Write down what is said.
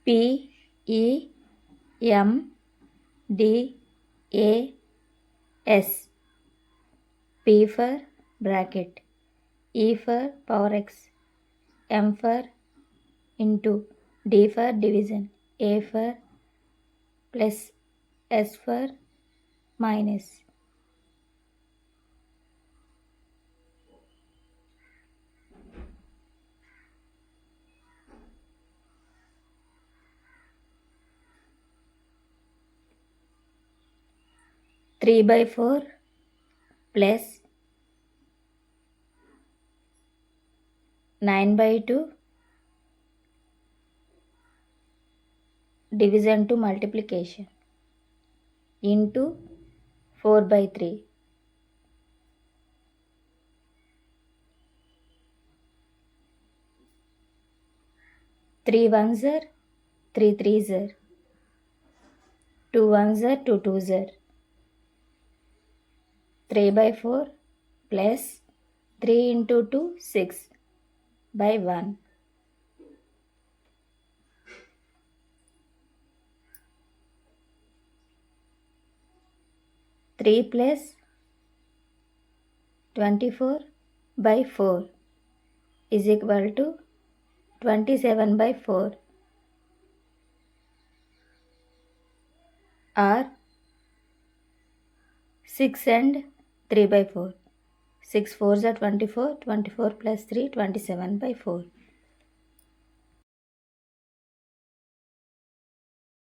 PEMDAS. P for bracket, E for power x, M for into, D for division, A for plus, S for minus. Three by 4 plus 9 by 2 division to multiplication into 4 by 3. 3 ones are 3 threes are 2 ones are 2 twos are 3 by 4 plus 3 into 2 6 by 1. 3 plus 24 by 4 is equal to 27 by 4, or 6 and 3 by 4. 6 fours are 24, 24 plus 3, 27 by 4.